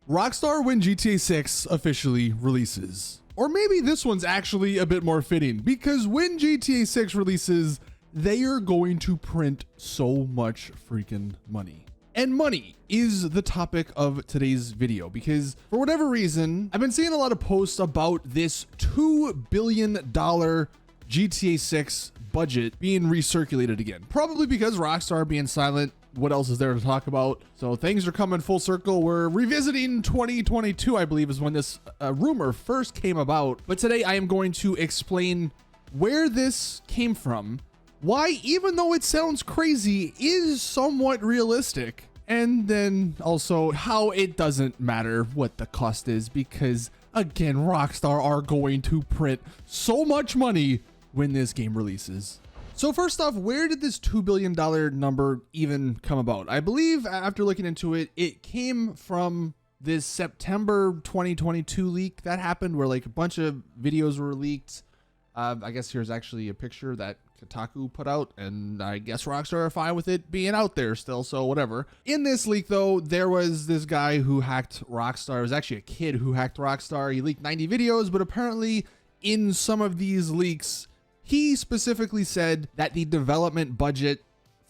Rockstar when GTA 6 officially releases. Or maybe this one's actually a bit more fitting, because when GTA 6 releases, they are going to print so much freaking money. And money is the topic of today's video, because for whatever reason, I've been seeing a lot of posts about this $2 billion GTA 6 budget being recirculated again. Probably because Rockstar being silent, what else is there to talk about? So things are coming full circle. We're revisiting 2022, I believe, is when this rumor first came about. But today I am going to explain where this came from, why, even though it sounds crazy, is somewhat realistic, and then also how it doesn't matter what the cost is, because again, Rockstar are going to print so much money when this game releases. So first off, where did this $2 billion number even come about? I believe after looking into it, it came from this September 2022 leak that happened where like a bunch of videos were leaked. I guess here's actually a picture that Kotaku put out, and I guess Rockstar are fine with it being out there still, so whatever. In this leak though, there was this guy who hacked Rockstar. It was actually a kid who hacked Rockstar. He leaked 90 videos, but apparently in some of these leaks, he specifically said that the development budget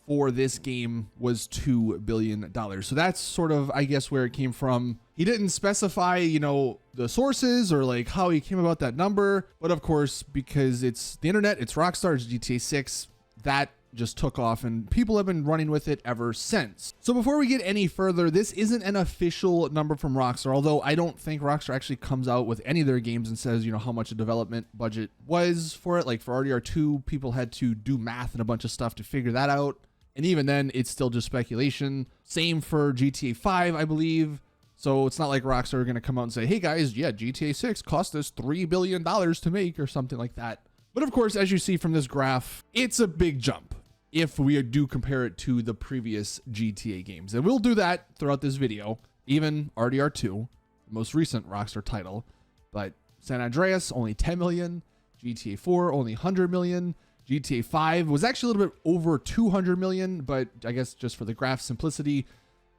for this game was $2 billion. So that's sort of, I guess, where it came from. He didn't specify, you know, the sources or like how he came about that number. But of course, because it's the internet, it's Rockstar, it's GTA 6, that just took off and people have been running with it ever since. So before we get any further, this isn't an official number from Rockstar, although I don't think Rockstar actually comes out with any of their games and says, you know, how much a development budget was for it. Like for RDR2, people had to do math and a bunch of stuff to figure that out. And even then, it's still just speculation. Same for GTA 5, I believe. So it's not like Rockstar are going to come out and say, hey guys, yeah, GTA 6 cost us $3 billion to make or something like that. But of course, as you see from this graph, it's a big jump if we do compare it to the previous GTA games. And we'll do that throughout this video, even RDR2, the most recent Rockstar title. But San Andreas, only 10 million. GTA 4, only 100 million. GTA 5 was actually a little bit over 200 million, but I guess just for the graph simplicity,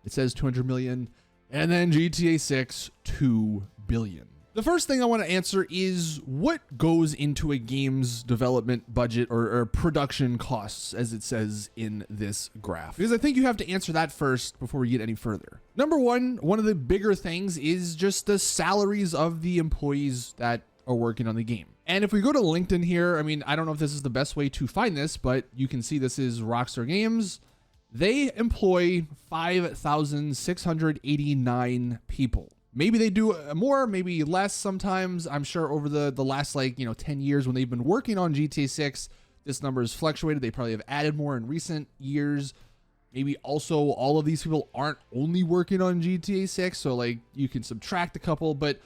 it says 200 million. And then GTA 6, 2 billion. The first thing I want to answer is what goes into a game's development budget or production costs, as it says in this graph, because I think you have to answer that first before we get any further. Number one of the bigger things is just the salaries of the employees that are working on the game. And if we go to LinkedIn here, I mean, I don't know if this is the best way to find this, but you can see this is Rockstar Games. They employ 5,689 people. Maybe they do more, maybe less sometimes. I'm sure over the last 10 years when they've been working on GTA 6, this number has fluctuated. They probably have added more in recent years. Maybe also all of these people aren't only working on GTA 6, so like you can subtract a couple, but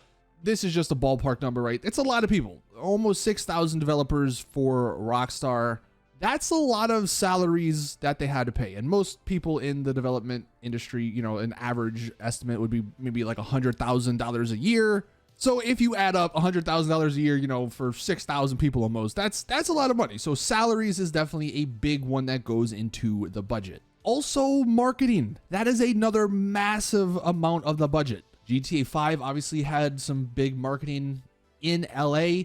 this is just a ballpark number, right? It's a lot of people. Almost 6,000 developers for Rockstar. That's a lot of salaries that they had to pay. And most people in the development industry, you know, an average estimate would be maybe like $100,000 a year. So if you add up $100,000 a year, you know, for 6,000 people almost, that's a lot of money. So salaries is definitely a big one that goes into the budget. Also marketing. That is another massive amount of the budget. GTA 5 obviously had some big marketing in LA.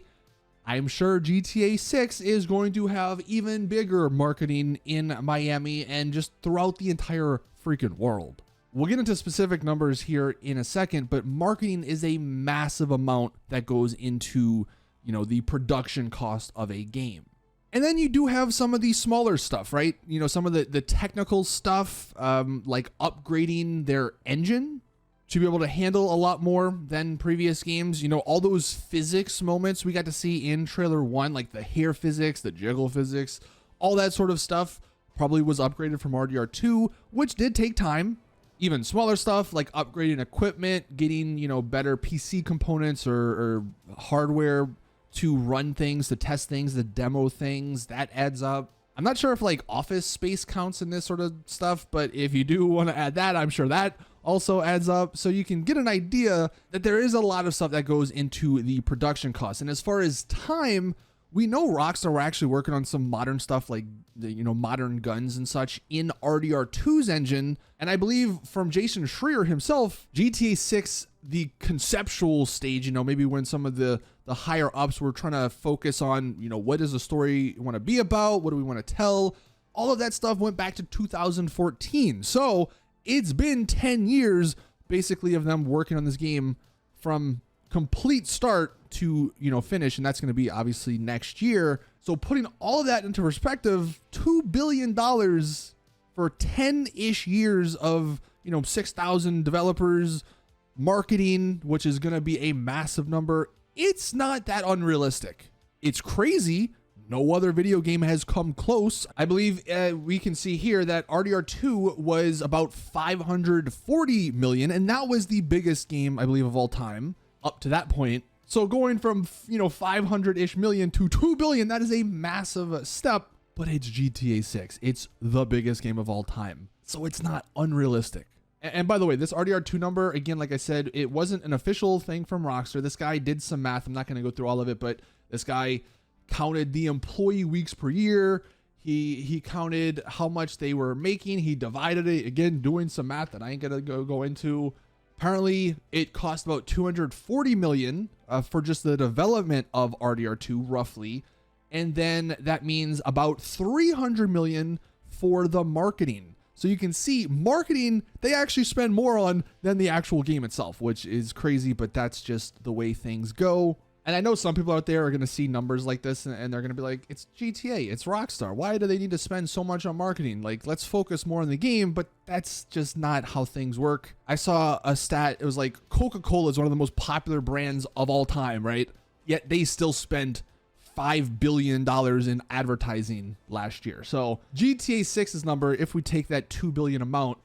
I'm sure GTA 6 is going to have even bigger marketing in Miami and just throughout the entire freaking world. We'll get into specific numbers here in a second, but marketing is a massive amount that goes into, you know, the production cost of a game. And then you do have some of the smaller stuff, right? You know, some of the technical stuff, like upgrading their engine to be able to handle a lot more than previous games. You know, all those physics moments we got to see in trailer 1, like the hair physics, the jiggle physics, all that sort of stuff probably was upgraded from RDR2, which did take time. Even smaller stuff like upgrading equipment, getting, you know, better PC components or hardware to run things, to test things, to demo things, that adds up. I'm not sure if like office space counts in this sort of stuff, but if you do want to add that, I'm sure that also adds up. So you can get an idea that there is a lot of stuff that goes into the production costs. And as far as time, We know Rockstar were actually working on some modern stuff like modern guns and such in RDR2's engine. And I believe from Jason Schreier himself, GTA 6, the conceptual stage, maybe when some of the higher ups were trying to focus on, what does the story want to be about? What do we want to tell? All of that stuff went back to 2014. So it's been 10 years basically of them working on this game from complete start to finish, and that's going to be obviously next year. So putting all of that into perspective, $2 billion for 10-ish years of 6,000 developers, marketing, which is going to be a massive number. It's not that unrealistic. It's crazy. No other video game has come close. I believe we can see here that RDR2 was about 540 million, and that was the biggest game, I believe, of all time up to that point. So going from 500-ish million to 2 billion, that is a massive step, but it's GTA 6. It's the biggest game of all time. So it's not unrealistic. And by the way, this RDR2 number, again, like I said, it wasn't an official thing from Rockstar. This guy did some math. I'm not going to go through all of it, but this guy counted the employee weeks per year. He counted how much they were making. He divided it, again, doing some math that I ain't going to go into. Apparently, it cost about 240 million for just the development of RDR2, roughly. And then that means about 300 million for the marketing. So you can see marketing, they actually spend more on than the actual game itself, which is crazy, but that's just the way things go. And I know some people out there are going to see numbers like this and they're going to be like, it's GTA, it's Rockstar. Why do they need to spend so much on marketing? Like, let's focus more on the game, but that's just not how things work. I saw a stat. It was like Coca-Cola is one of the most popular brands of all time, right? Yet they still spent $5 billion in advertising last year. So GTA 6's number, if we take that 2 billion amount,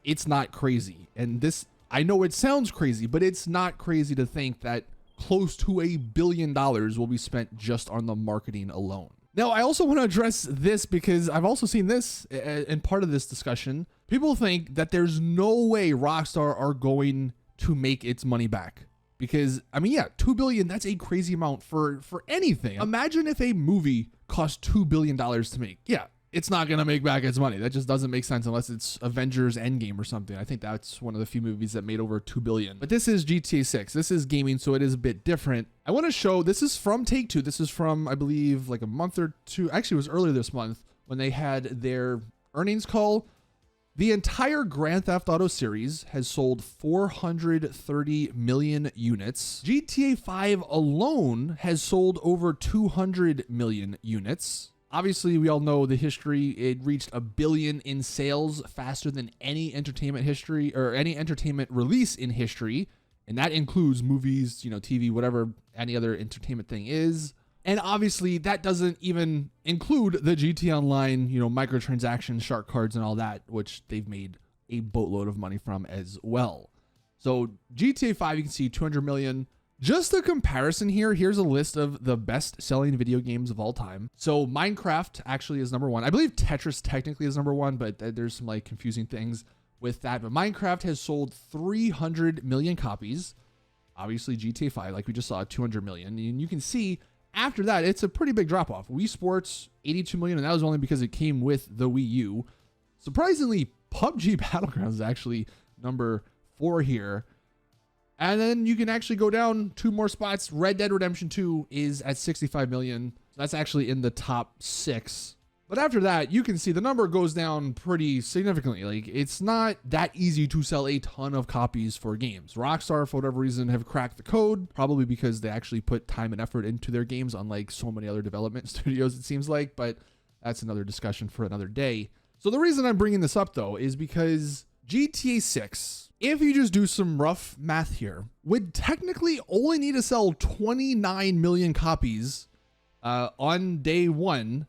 it's not crazy. And this, I know it sounds crazy, but it's not crazy to think that close to $1 billion will be spent just on the marketing alone. Now, I also want to address this because I've also seen this in part of this discussion. People think that there's no way Rockstar are going to make its money back. Because, I mean, yeah, 2 billion, that's a crazy amount for anything. Imagine if a movie cost $2 billion to make. Yeah, it's not going to make back its money. That just doesn't make sense unless it's Avengers Endgame or something. I think that's one of the few movies that made over 2 billion. But this is GTA 6. This is gaming, so it is a bit different. I want to show, this is from Take-Two. This is from, I believe, like a month or two. Actually, it was earlier this month when they had their earnings call. The entire Grand Theft Auto series has sold 430 million units. GTA 5 alone has sold over 200 million units. Obviously, we all know the history. It reached 1 billion in sales faster than any entertainment history or any entertainment release in history. And that includes movies, TV, whatever any other entertainment thing is. And obviously that doesn't even include the GT Online, microtransactions, shark cards and all that, which they've made a boatload of money from as well. So GTA 5, you can see 200 million. Just a comparison here. Here's a list of the best selling video games of all time. So Minecraft actually is number one. I believe Tetris technically is number one, but there's some like confusing things with that. But Minecraft has sold 300 million copies. Obviously GTA 5, like we just saw, 200 million. And you can see after that, it's a pretty big drop off. Wii Sports, 82 million, and that was only because it came with the Wii U. Surprisingly, PUBG Battlegrounds is actually number 4 here. And then you can actually go down 2 more spots. Red Dead Redemption 2 is at 65 million. So that's actually in the top 6. But after that, you can see the number goes down pretty significantly. Like, it's not that easy to sell a ton of copies for games. Rockstar, for whatever reason, have cracked the code, probably because they actually put time and effort into their games, unlike so many other development studios, it seems like. But that's another discussion for another day. So the reason I'm bringing this up, though, is because GTA 6, if you just do some rough math here, would technically only need to sell 29 million copies on day one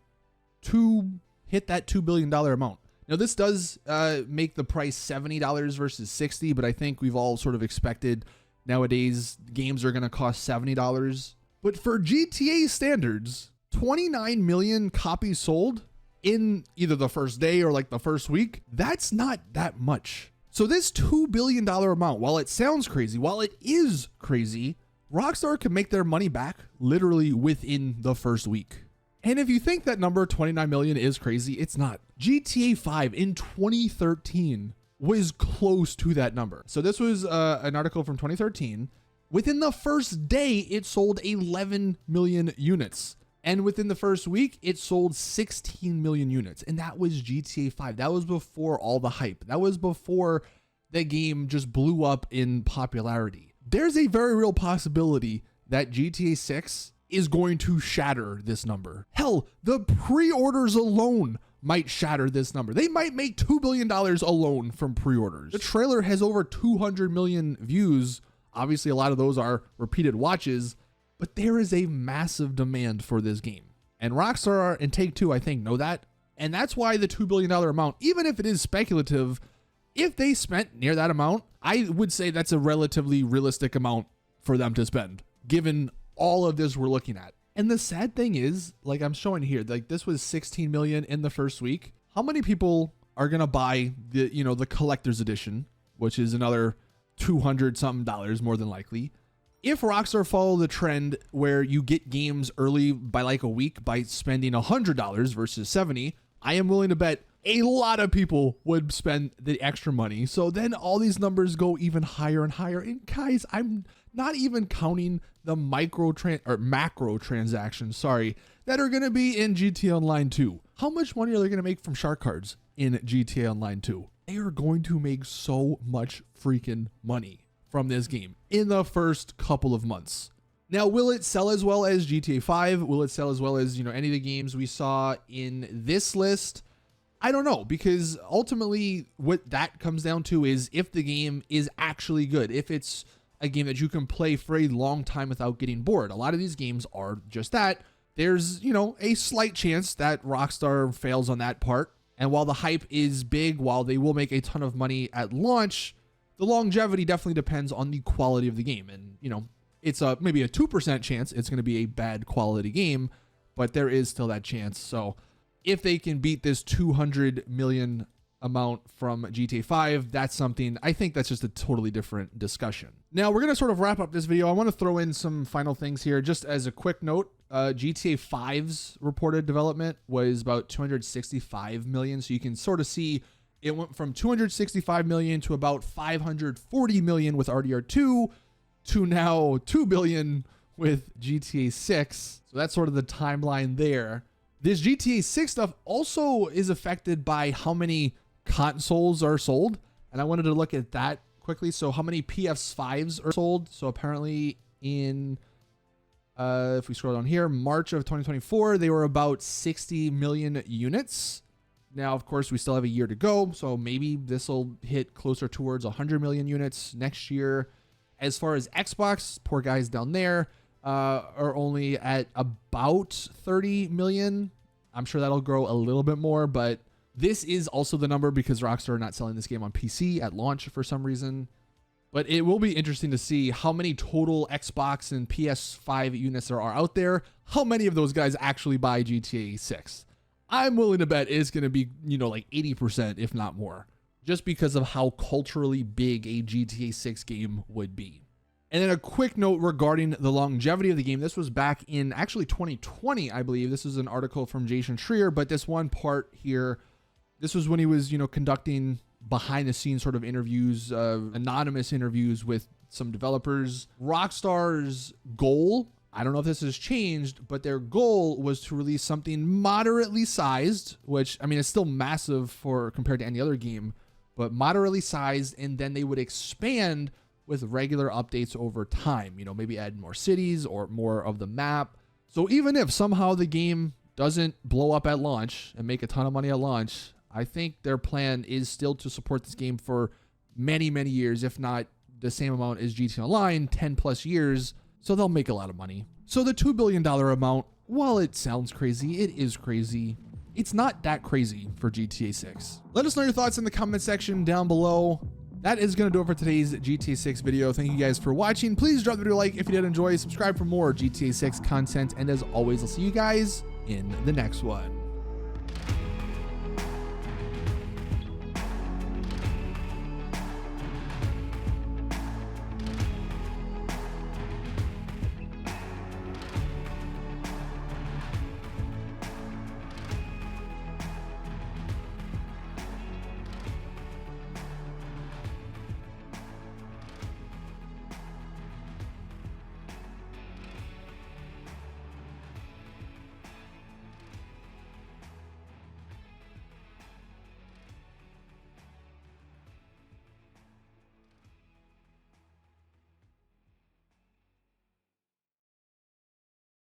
to hit that $2 billion amount. Now, this does make the price $70 versus $60, but I think we've all sort of expected nowadays games are going to cost $70. But for GTA standards, 29 million copies sold in either the first day or like the first week, that's not that much. So this $2 billion amount, while it sounds crazy, while it is crazy, Rockstar can make their money back literally within the first week. And if you think that number 29 million is crazy, it's not. GTA 5 in 2013 was close to that number. So this was an article from 2013. Within the first day, it sold 11 million units. And within the first week, it sold 16 million units. And that was GTA 5. That was before all the hype. That was before the game just blew up in popularity. There's a very real possibility that GTA 6 is going to shatter this number. Hell, the pre-orders alone might shatter this number. They might make $2 billion alone from pre-orders. The trailer has over 200 million views. Obviously, a lot of those are repeated watches, but there is a massive demand for this game. And Rockstar and Take-Two, I think, know that. And that's why the $2 billion amount, even if it is speculative, if they spent near that amount, I would say that's a relatively realistic amount for them to spend, given all of this we're looking at. And the sad thing is, like I'm showing here, like this was 16 million in the first week. How many people are going to buy the, the collector's edition, which is another 200 something dollars more than likely? If Rockstar follow the trend where you get games early by like a week by spending $100 versus 70, I am willing to bet a lot of people would spend the extra money. So then all these numbers go even higher and higher. And guys, I'm not even counting the macro transactions, that are going to be in GTA Online 2. How much money are they going to make from shark cards in GTA Online 2? They are going to make so much freaking money from this game in the first couple of months. Now, will it sell as well as GTA 5? Will it sell as well as, any of the games we saw in this list? I don't know, because ultimately what that comes down to is if the game is actually good, if it's a game that you can play for a long time without getting bored. A lot of these games are just that. There's, a slight chance that Rockstar fails on that part. And while the hype is big, while they will make a ton of money at launch, the longevity definitely depends on the quality of the game. And, it's maybe a 2% chance it's going to be a bad quality game, but there is still that chance. So if they can beat this 200 million amount from GTA 5, that's something, I think that's just a totally different discussion. Now we're going to sort of wrap up this video. I want to throw in some final things here. Just as a quick note, GTA 5's reported development was about 265 million. So you can sort of see it went from 265 million to about 540 million with RDR2 to now 2 billion with GTA 6. So that's sort of the timeline there. This GTA 6 stuff also is affected by how many consoles are sold. And I wanted to look at that quickly. So how many PS5s are sold? So apparently in, if we scroll down here, March of 2024, they were about 60 million units. Now, of course, we still have a year to go. So maybe this will hit closer towards 100 million units next year. As far as Xbox, poor guys down there, are only at about 30 million. I'm sure that'll grow a little bit more, but this is also the number because Rockstar are not selling this game on PC at launch for some reason. But it will be interesting to see how many total Xbox and PS5 units there are out there. How many of those guys actually buy GTA 6? I'm willing to bet it's going to be, like 80%, if not more, just because of how culturally big a GTA 6 game would be. And then a quick note regarding the longevity of the game. This was back in actually 2020, I believe. This is an article from Jason Schreier, but this one part here, this was when he was, conducting behind the scenes sort of interviews, anonymous interviews with some developers. Rockstar's goal, I don't know if this has changed, but their goal was to release something moderately sized, which, it's still massive compared to any other game, but moderately sized, and then they would expand with regular updates over time, maybe add more cities or more of the map. So even if somehow the game doesn't blow up at launch and make a ton of money at launch, I think their plan is still to support this game for many, many years, if not the same amount as GTA Online, 10 plus years. So they'll make a lot of money. So the $2 billion amount, while it sounds crazy, it is crazy. It's not that crazy for GTA 6. Let us know your thoughts in the comment section down below. That is going to do it for today's GTA 6 video. Thank you guys for watching. Please drop the video a like if you did enjoy. Subscribe for more GTA 6 content. And as always, I'll see you guys in the next one.